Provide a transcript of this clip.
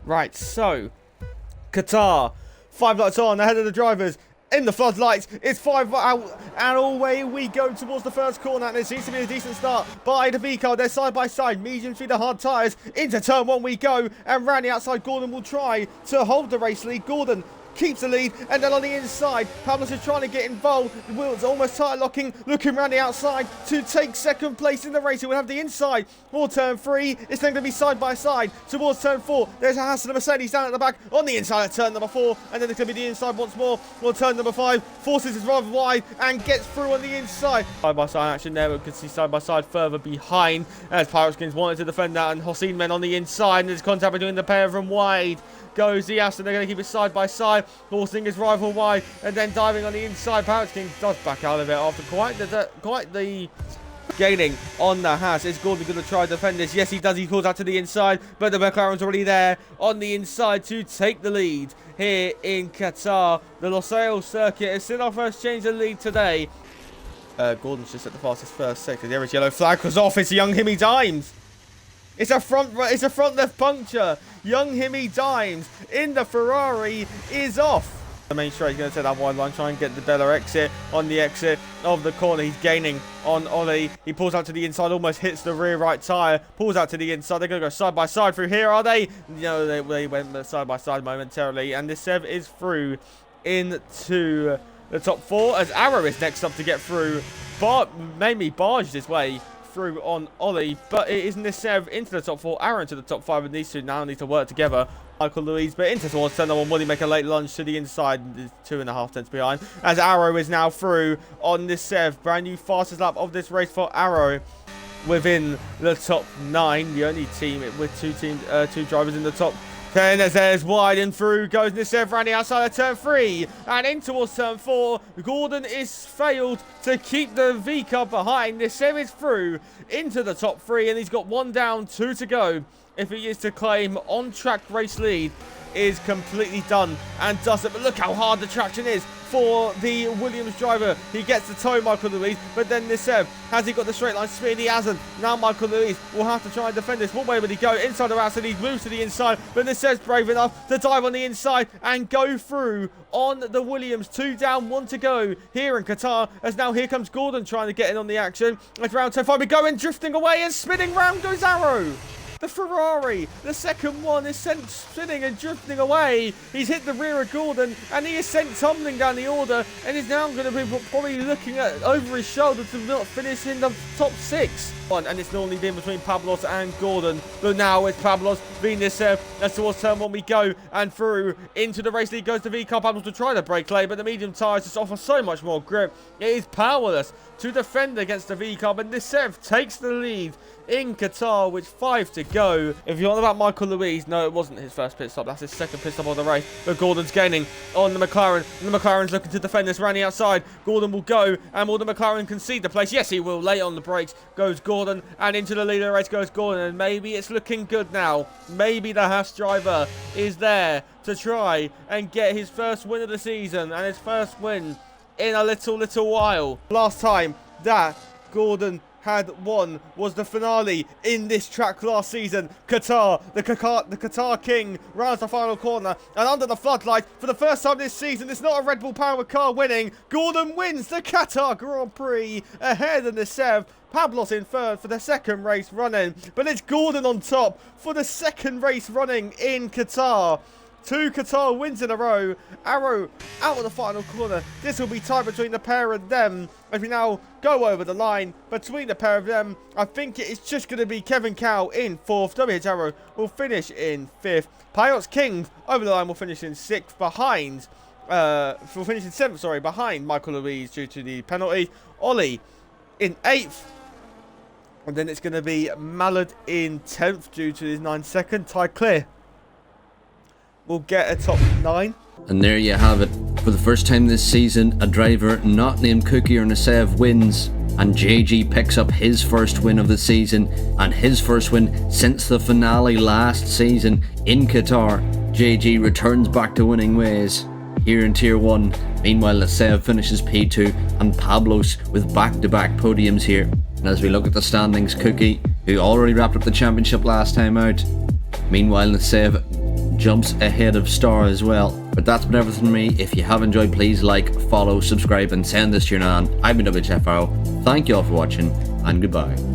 Right, so Qatar, 5 lights on, ahead of the drivers. In the floodlights, it's 5 out, and away we go towards the first corner, and it seems to be a decent start by the V-car. They're side by side, medium through the hard tyres. Into turn 1 we go, and round the outside, Gordon will try to hold the race lead. Gordon keeps the lead, and then on the inside, Pablos is trying to get involved. The wheels almost tyre locking, looking around the outside to take second place in the race. He will have the inside for turn 3. It's then going to be side by side towards turn 4. There's a Haas and a Mercedes down at the back on the inside at turn number 4, and then it's going to be the inside once more for turn number 5. Forces is rather wide and gets through on the inside. Side by side action there, but we can see side by side further behind as Pyroskins wanted to defend that, and Hossein men on the inside, and there's contact between the pair of them. Wide goes the Aston. They're going to keep it side by side. Forcing his rival wide, and then diving on the inside. Pyroskins does back out of it after quite the gaining on the Haas. Is Gordon going to try to defend this? Yes, he does. He calls out to the inside, but the McLaren's already there on the inside to take the lead here in Qatar. The Lusail circuit is still our first change of lead today. Gordon's just at the fastest first sector. There is yellow flag because off. It's young Himmy Dimes. It's a front left puncture. Young Himmy Dimes in the Ferrari is off. The main straight is going to take that wide line, try and get the better exit on the exit of the corner. He's gaining on Ollie. He pulls out to the inside, almost hits the rear right tyre. Pulls out to the inside. They're going to go side by side through here, are they? No, they went side by side momentarily. And Nissev is through into the top 4 as Arrow is next up to get through. Mainly barged his way through on Ollie, but it is Nissev into the top 4, Arrow into the top 5, and these two now need to work together. Michael Louise, but into towards turn number 1. Will he make a late lunge to the inside? 2.5 tenths behind, as Arrow is now through on Nissev. Brand new fastest lap of this race for Arrow within the top 9. The only team with two drivers in the top 10. As there's wide and through goes Nissev around the outside of turn 3 and in towards turn 4. Gordon is failed to keep the V-car behind. Nissev is through into the top 3, and he's got 1 down, 2 to go. If he is to claim on-track race lead, is completely done and dusted. But look how hard the traction is for the Williams driver. He gets the toe, Michael Louise, but then Nissev, has he got the straight line speed? He hasn't. Now Michael Louise will have to try and defend this. What way will he go? Inside or outside? He moves to the inside, but Nissev's brave enough to dive on the inside and go through on the Williams. 2 down, 1 to go here in Qatar, as now here comes Gordon trying to get in on the action. As round 10 5 we go, and drifting away and spinning round goes Arrow. The Ferrari, the second one, is sent spinning and drifting away. He's hit the rear of Gordon, and he is sent tumbling down the order, and is now going to be probably looking at over his shoulder to not finish in the top 6. And it's normally been between Pablos and Gordon, but now it's Pablos v Nissev. As towards turn 1 we go, and through into the race lead goes the V-car. Pablos to try to brake late, but the medium tyres just offer so much more grip. It is powerless to defend against the V-car, but Nissev takes the lead in Qatar with 5 to go. If you're on about Michael Louise, no, it wasn't his first pit stop. That's his second pit stop of the race. But Gordon's gaining on the McLaren. And the McLaren's looking to defend this. Around the outside, Gordon will go, and will the McLaren concede the place? Yes, he will. Late on the brakes goes Gordon, and into the lead of the race goes Gordon. And maybe it's looking good now. Maybe the Haas driver is there to try and get his first win of the season, and his first win in a little while. Last time that Gordon had won was the finale in this track last season. Qatar, the Qatar King, rounds the final corner, and under the floodlight for the first time this season, it's not a Red Bull powered car winning. Gordon wins the Qatar Grand Prix ahead of Nissev. Pablos in third for the second race running, but it's Gordon on top for the second race running in Qatar. 2 Qatar wins in a row. Arrow out of the final corner. This will be tied between the pair of them. If we now go over the line between the pair of them, I think it is just going to be Kevin Cow in 4th. WH Arrow will finish in 5th. Payot's King over the line will finish in 6th behind. Will finish in 7th, sorry, behind Michael Louise due to the penalty. Ollie in 8th. And then it's going to be Mallard in 10th due to his 9-second. Ty Clear will get a top 9. And there you have it. For the first time this season, a driver not named Cookie or Nissev wins, and JG picks up his first win of the season, and his first win since the finale last season in Qatar. JG returns back to winning ways here in Tier 1. Meanwhile, Nissev finishes P2, and Pablos with back-to-back podiums here. And as we look at the standings, Cookie, who already wrapped up the championship last time out. Meanwhile, Nissev jumps ahead of Star as well. But that's been everything from me. If you have enjoyed, please like, follow, subscribe, and send this to your nan. I've been WHF. Thank you all for watching, and goodbye.